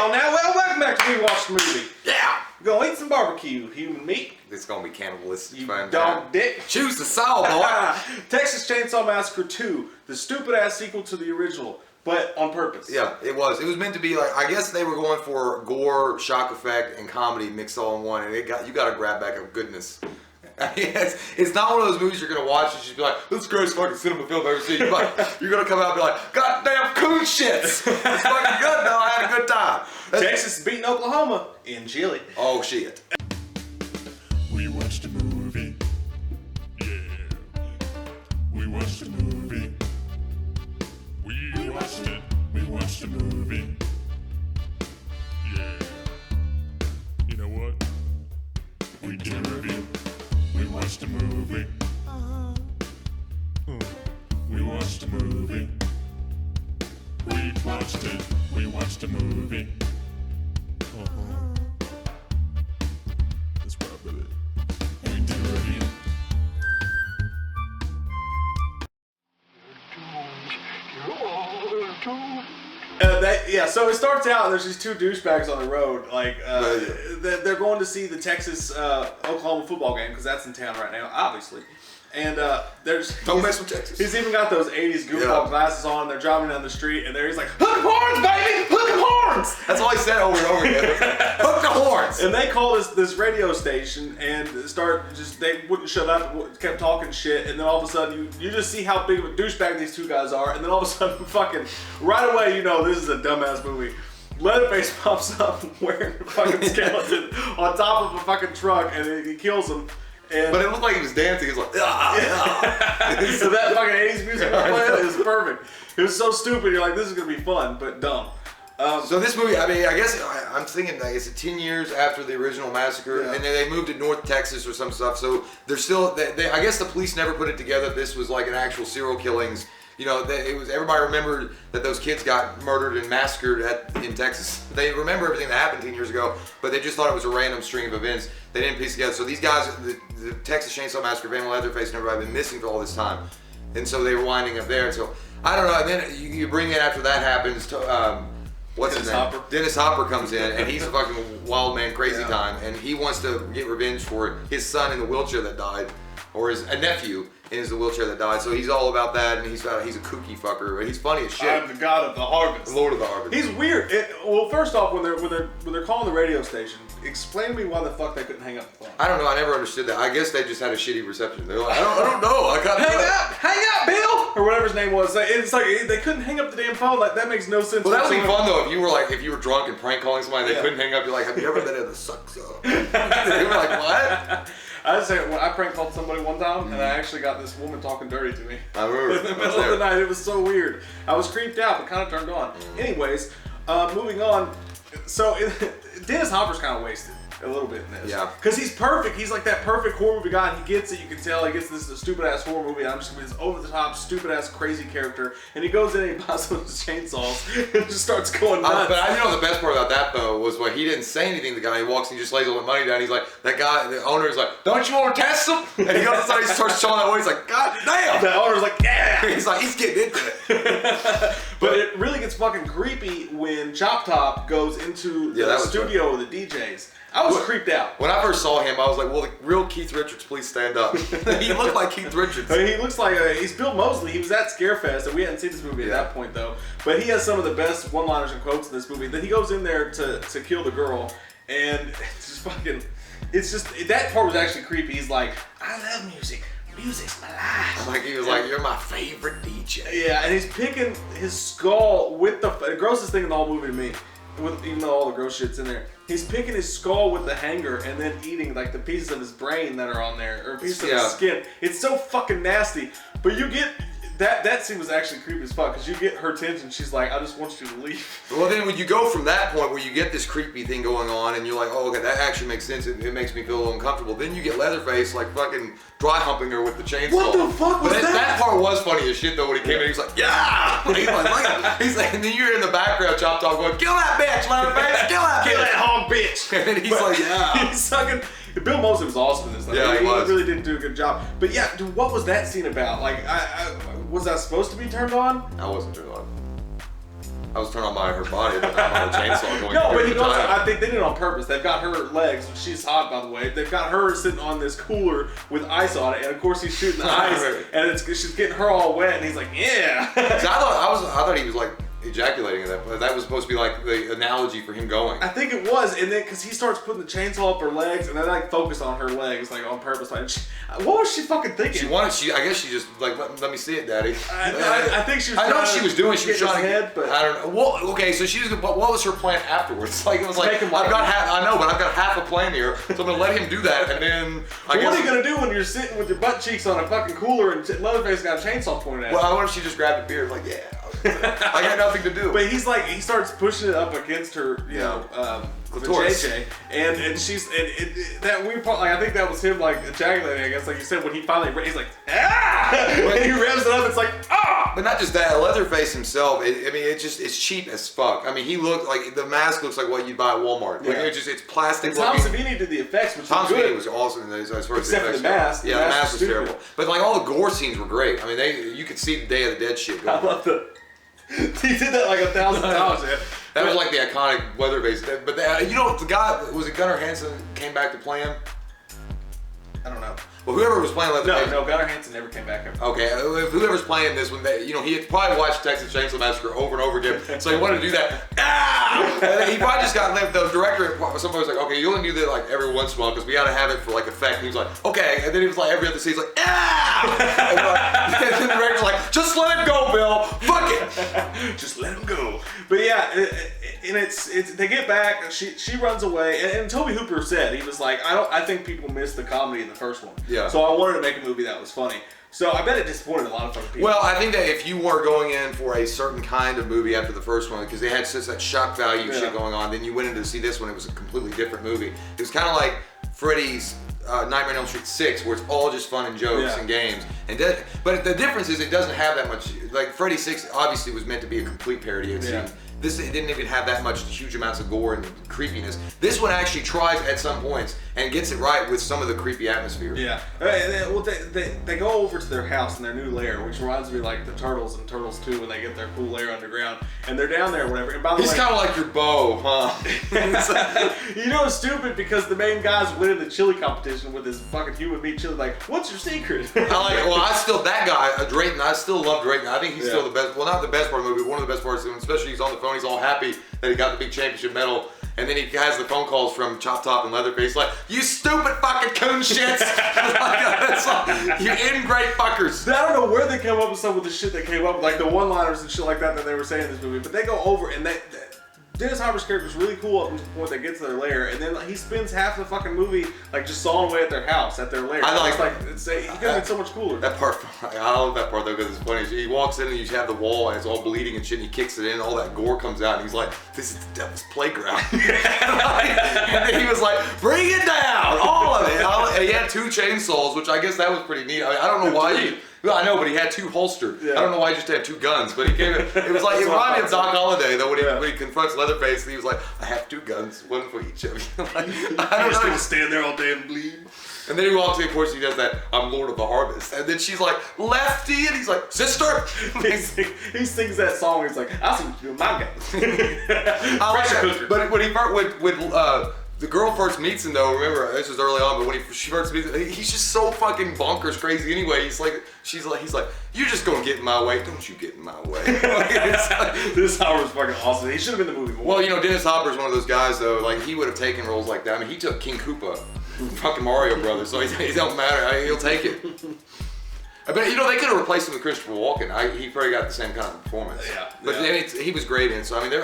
y'all now. Well, welcome back to WeWatchedAMovie. Yeah! We're gonna eat some barbecue, human meat. It's gonna be cannibalistic. You dog dick. Choose the saw, boy. Texas Chainsaw Massacre 2, the stupid ass sequel to the original, but on purpose. Yeah, it was. It was meant to be like, I guess they were going for gore, shock effect, and comedy mixed all in one, and you got to grab back of goodness. It's not one of those movies you're gonna watch and just be like, this is the greatest fucking cinema film I've ever seen. You're gonna come out and be like, goddamn coon shits. It's fucking good though. I had a good time. Texas is beating Oklahoma in chili. Oh shit. We watched a movie. Yeah. We watched a movie. We watched it. We watched a movie. Yeah. You know what? We did a review. We watched a movie. We watched a movie. We watched it. We watched a movie. That's what I believe. We did a review. So it starts out, there's these two douchebags on the road. Like, they're going to see the Texas Oklahoma football game, because that's in town right now, obviously. And Don't mess with Texas. He's even got those 80s goofball glasses on. They're driving down the street, and he's like, hook 'em horns, baby! Hook 'em horns! That's all he said over and over again. Hook the horns! And they call this radio station and they wouldn't shut up, kept talking shit, and then all of a sudden you just see how big of a douchebag these two guys are, and then all of a sudden fucking right away you know this is a dumbass movie. Leatherface pops up wearing a fucking skeleton on top of a fucking truck, and he kills him. But it looked like he was dancing. He was like, So that fucking 80s music was playing. It was perfect. It was so stupid. You're like, this is gonna be fun, but dumb. So this movie, I mean, I guess I'm thinking like it's 10 years after the original Massacre, and then they moved to North Texas or some stuff. So they're still, I guess the police never put it together. This was like an actual serial killings. You know, it was everybody remembered that those kids got murdered and massacred in Texas. They remember everything that happened 10 years ago, but they just thought it was a random string of events. They didn't piece together. So these guys, the Texas Chainsaw Massacre, Van Leatherface, and everybody have been missing for all this time, and so they were winding up there. And so I don't know. And then you bring in after that happens to what's his name? Hopper. Dennis Hopper comes in, and he's a fucking wild man, crazy time, and he wants to get revenge for his son in the wheelchair that died, or a nephew in the wheelchair that died. So he's all about that, and he's a kooky fucker, but he's funny as shit. I'm the god of the harvest. Lord of the harvest. He's weird. Well, first off, when they're calling the radio station, explain to me why the fuck they couldn't hang up the phone. I don't know. I never understood that. I guess they just had a shitty reception. They're like, I don't know. I got hang up, Bill, or whatever his name was. It's like they couldn't hang up the damn phone. Like that makes no sense. Well, that would be fun though. If you were drunk and prank calling somebody, and they couldn't hang up. You're like, have you ever been in the sucks up? They were like, what? I just say when I prank called somebody one time, and I actually got this woman talking dirty to me. I remember. In the middle of the night. It was so weird. I was creeped out, but kind of turned on. Anyways, moving on. So Dennis Hopper's kind of wasted a little bit in this. Yeah. Because he's perfect. He's like that perfect horror movie guy, and he gets it. You can tell he gets this stupid ass horror movie. And I'm just gonna be this over the top, stupid ass, crazy character. And he goes in and he buys those chainsaws and just starts going nuts. But I know the best part about that though was when he didn't say anything. The guy, he walks and he just lays all the money down. He's like, that guy, the owner is like, don't you want to test him? And he goes inside, he starts showing that way. He's like, God damn. The owner's like, yeah. He's like, he's getting into it. But it really gets fucking creepy when Chop Top goes into the studio with the DJs. I was creeped out. When I first saw him, I was like, well, the real Keith Richards, please stand up. He looked like Keith Richards. I mean, he looks like, he's Bill Moseley. He was at Scarefest, and we hadn't seen this movie at that point, though. But he has some of the best one-liners and quotes in this movie. Then he goes in there to kill the girl, and it's just fucking, that part was actually creepy. He's like, I love music. Music's my life. Like he was like, you're my favorite DJ. Yeah, and he's picking his skull with the grossest thing in the whole movie to me. Even though all the gross shit's in there, he's picking his skull with the hanger and then eating like the pieces of his brain that are on there, or pieces of his skin. It's so fucking nasty. But you get that scene was actually creepy as fuck, because you get her attention. She's like, I just want you to leave. Well, then when you go from that point where you get this creepy thing going on and you're like, oh, okay, that actually makes sense. It makes me feel a little uncomfortable. Then you get Leatherface like fucking dry humping her with the chainsaw. What the fuck was that? That part was funny as shit though when he came in. He's like, yeah. He's like, and then you're in the background, Chop Top going, kill that bitch, Leatherface, kill that bitch, kill that hog bitch. And he's like, yeah. He's sucking. Bill Moseley was awesome in this. Like, yeah, he was. really did do a good job. But yeah, dude, what was that scene about? Like, was I supposed to be turned on? I wasn't turned on. I was turned on by her body, but not by the chainsaw going. No, but through he the goes. vagina. I think they did it on purpose. They've got her legs. She's hot, by the way. They've got her sitting on this cooler with ice on it, and of course he's shooting the ice, and she's getting her all wet, and he's like, yeah. See, I thought he was like ejaculating at that, but that was supposed to be like the analogy for him going. I think it was, and then because he starts putting the chainsaw up her legs, and then like focus on her legs, like on purpose. Like, what was she fucking thinking? I guess she just like let me see it, Daddy. I think she was. I know what she was doing. She was trying to head, but I don't know. Well, okay, so she was. But what was her plan afterwards? Like it was like I've got half a plan here, so I'm gonna let him do that, and then what are you gonna do when you're sitting with your butt cheeks on a fucking cooler and Leatherface got a chainsaw pointed at you? Well, I wonder if she just grabbed a beer, like I got nothing to do. But he's like, he starts pushing it up against her, you know, JJ, and she's, that weird part, like, I think that was him, like, ejaculating, I guess, like you said, when he finally, he's like, ah! When he revs it up, it's like, ah! But not just that, Leatherface himself, it's cheap as fuck. I mean, he looked like, the mask looks like what you'd buy at Walmart. Like, it's plastic. And Tom Savini did the effects, which Tom was good. Savini was awesome as far as the Except effects for the mask. Yeah, the mask was terrible. But, like, all the gore scenes were great. I mean, you could see the Day of the Dead shit going on. I love he did that like 1,000 times, man. That was like the iconic Leatherface. But you know, the guy, was it Gunnar Hansen came back to play him? I don't know. Well, whoever was playing Leatherface. No, Gunnar Hansen never came back. Okay, whoever's playing this one, he had probably watched Texas Chainsaw Massacre over and over again, so he wanted to do that. Ah! And then he probably just got left. The director, somebody was like, okay, you only do that like every once in a while because we got to have it for like effect. And he was like, okay, and then he was like every other scene, he's like, ah! And then the director's like, just let him go, Bill. Fuck it. Just let him go. But yeah, and it's they get back. She runs away, and Toby Hooper said he was like, I think people missed the comedy in the first one. Yeah. So I wanted to make a movie that was funny. So I bet it disappointed a lot of fucking people. Well, I think that if you were going in for a certain kind of movie after the first one, because they had such that shock value shit going on, then you went in to see this one, it was a completely different movie. It was kind of like Freddy's Nightmare on Elm Street 6, where it's all just fun and jokes and games. But the difference is it doesn't have that much, like Freddy 6 obviously was meant to be a complete parody. It didn't even have that much huge amounts of gore and creepiness. This one actually tries at some points and gets it right with some of the creepy atmosphere. Yeah. Well, they go over to their house in their new lair, which reminds me like the Turtles and Turtles 2 when they get their cool lair underground, and they're down there or whatever. And by the way, he's kind of like your beau, huh? You know it's stupid because the main guy's winning the chili competition with his fucking human meat chili. Like, what's your secret? That guy, Drayton, I still love Drayton. I think he's still the best. Well, not the best part of the movie, but one of the best parts, especially he's on the phone. He's all happy that he got the big championship medal. And then he has the phone calls from Chop Top and Leatherface like, you stupid fucking coon shits. You ingrate fuckers. I don't know where they came up with some of the shit that came up with, like the one-liners and shit like that they were saying in this movie. But they go over and Dennis Hopper's character is really cool up until the point they get to their lair, and then he spends half the fucking movie like just sawing away at their house, at their lair. He could have been so much cooler. That part, I love that part though because it's funny. He walks in and you have the wall and it's all bleeding and shit, and he kicks it in, and all that gore comes out, and he's like, "This is the devil's playground." And then he was like, "Bring it down, all of it." And he had 2 chainsaws, which I guess that was pretty neat. I don't know why. Well, I know, but he had 2 holstered. Yeah. I don't know why he just had 2 guns, but he gave it. It was like it reminded me of Doc Holliday though when he confronts Leatherface, and he was like, "I have 2 guns, one for each of you." Like, I don't know. Gonna stand there all day and bleed. And then he walks in, of course, he does that, "I'm Lord of the Harvest." And then she's like, "Lefty," and he's like, "Sister." He sings that song, he's like, "I see what you do, my guy." I like that. But when the girl first meets him though, remember, this was early on, but when she first meets him, he's just so fucking bonkers crazy anyway. He's like, "You're just gonna get in my way. Don't you get in my way." This Hopper's fucking awesome. He should have been in the movie more. Well, Dennis Hopper's one of those guys though, like he would have taken roles like that. I mean, he took King Koopa from fucking Mario Brothers, so it don't matter. He'll take it. But they could have replaced him with Christopher Walken. He probably got the same kind of performance. Yeah. But he was great in it. So I mean,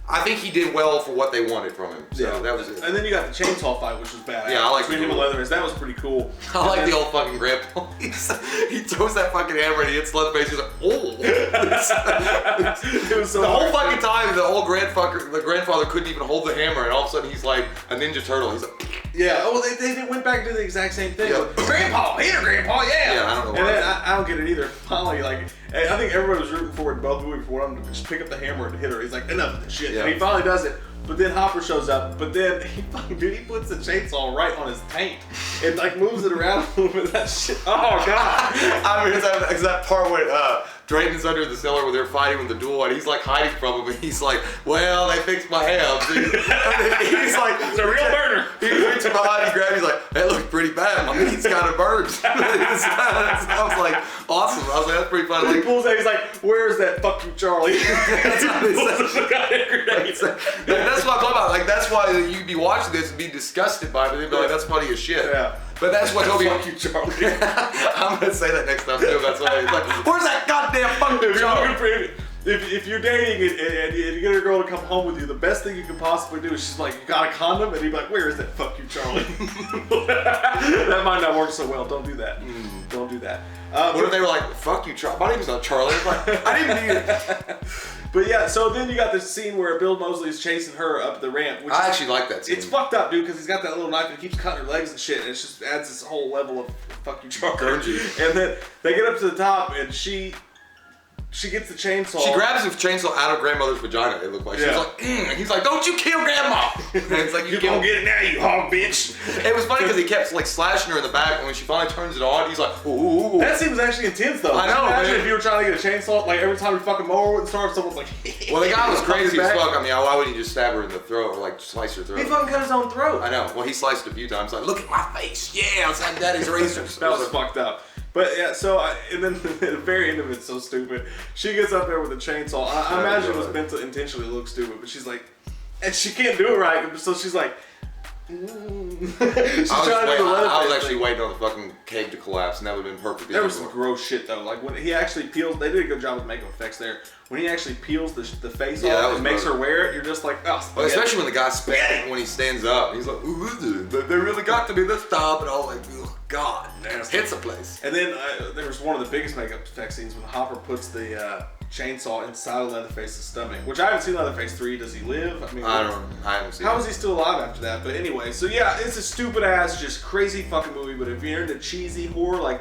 I think he did well for what they wanted from him. So that was it. And then you got the chainsaw fight, which was bad. Yeah, I like between him and Leatherface. That was pretty cool. I like the old fucking grandpa. He throws that fucking hammer and he hits Leatherface. He's like, "Oh!" It was so the whole fucking time, the grandfather couldn't even hold the hammer, and all of a sudden he's like a Ninja Turtle. He's like, yeah. Oh, they went back to the exact same thing. Yeah. Grandpa, here, Grandpa, yeah. Yeah, I don't know why. And then I don't get it either. Finally, like, I think everybody was rooting for it in both movies for him to just pick up the hammer and hit her. He's like, "Enough of this shit." Yeah. And he finally does it. But then Hopper shows up, but then he puts the chainsaw right on his taint and like moves it around a little bit. That shit. Oh god! I mean, it's that part when Drayton's under the cellar where they're fighting with the duel, and he's like hiding from him, and he's like, well, they fixed my hams. And he's like, it's a real burner. He reaches behind, he grabs, he's like, that looked pretty bad. My meat's kind of burned. I was like, awesome. I was like, that's pretty funny. He Like, pulls out, he's like, where's that fuck you, Charlie? that's what they said. That's what I'm talking about. Like, that's why you'd be watching this and be disgusted by it, and they'd be like, that's funny as shit. Yeah. But that's what Toby. Fuck you, Charlie. I'm gonna say that next time too. That's why he's like, where's that goddamn fuck you, Charlie? If you're dating and you get a girl to come home with you, the best thing you can possibly do is she's like, you got a condom? And he'd be like, where is that fuck you, Charlie? That might not work so well. Don't do that. Don't do that. What if they were like, fuck you, Charlie? My name's not Charlie. I'm like, I didn't need it. But yeah, so then you got this scene where Bill Moseley is chasing her up the ramp. Which I actually like that scene. It's fucked up, dude, because he's got that little knife and he keeps cutting her legs and shit, and it just adds this whole level of fuck you, Charlie. Grungy. And then they get up to the top, and she gets the chainsaw. She grabs the chainsaw out of grandmother's vagina, it looked like. She was like, and he's like, don't you kill grandma! And it's like, you gonna get it now, you hog bitch! It was funny because he kept like slashing her in the back, and when she finally turns it on, he's like, ooh. That seems actually intense though. I know, imagine man. if you were trying to get a chainsaw, like every time you fucking mower wouldn't start, someone's like, Well, the guy was crazy as fuck. I mean, why wouldn't he just stab her in the throat or like slice her throat? He fucking cut his own throat. I know. Well, he sliced it a few times. Like, look at my face. Yeah, it's like daddy's razors. That was fucked up. But yeah, and then at the very end of it's so stupid. She gets up there with a chainsaw. I imagine it was meant to intentionally look stupid, but she's like, and she can't do it right, so she's like, she's trying to do the leather. I was actually waiting on the fucking cave to collapse, and that would have been perfect. There was some gross shit though. Like when he actually peels, they did a good job with makeup effects there. When he actually peels the face off and makes her wear it, you're just like, oh. Well, especially when the guy spats when he stands up. He's like, ooh, they really got to be this top, and I was like, oh god, hits the place. And then there was one of the biggest makeup effects scenes when Hopper puts the chainsaw inside of Leatherface's stomach, which I haven't seen Leatherface 3. Does he live? I mean, I haven't seen it. How is he still alive after that? But anyway, so yeah, it's a stupid ass, just crazy fucking movie. But if you're into cheesy horror,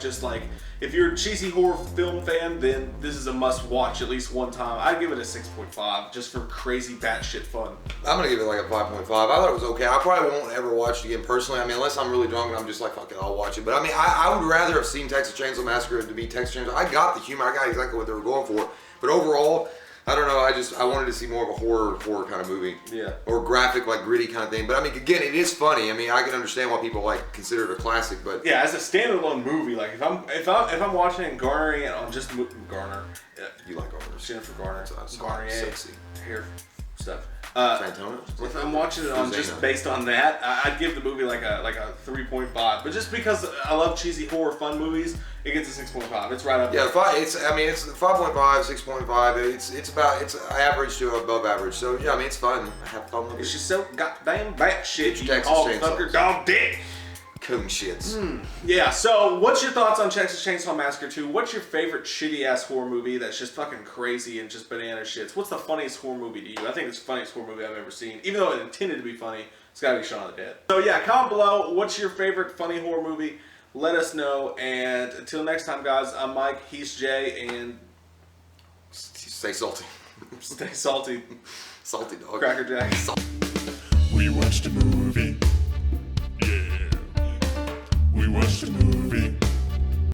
if you're a cheesy horror film fan, then this is a must watch at least one time. I'd give it a 6.5 just for crazy batshit fun. I'm gonna give it like a 5.5. I thought it was okay. I probably won't ever watch it again personally. I mean, unless I'm really drunk and I'm just like, fuck it, I'll watch it. But I mean, I would rather have seen Texas Chainsaw Massacre to be Texas Chainsaw. I got the humor. I got exactly what they were going for. But overall, I don't know. I wanted to see more of a horror kind of movie. Yeah. Or graphic, like gritty kind of thing. But I mean, again, it is funny. I mean, I can understand why people like consider it a classic. But yeah, as a standalone movie, like if I'm watching it and garnering it on just Garner. Yeah. You like Garner? Jennifer Garner. Garner, sexy hair stuff. If I'm watching it on just based on that, I'd give the movie like a 3.5. But just because I love cheesy horror fun movies, it gets a 6.5. It's right up there. Yeah, it's 5.5, 6.5. It's average to above average. So yeah, I mean it's fun. I have fun with it. She's so goddamn batshit. You all fuck your dog dick. Coon shits. Yeah, so what's your thoughts on Texas Chainsaw Massacre 2? What's your favorite shitty ass horror movie that's just fucking crazy and just banana shits? What's the funniest horror movie to you? I think it's the funniest horror movie I've ever seen. Even though it intended to be funny, it's gotta be Shaun of the Dead. So yeah, comment below, what's your favorite funny horror movie? Let us know, and until next time guys, I'm Mike, he's Jay, and stay salty. Stay salty. Salty dog. Cracker Jack. We watched a movie. Yeah. We watched a movie.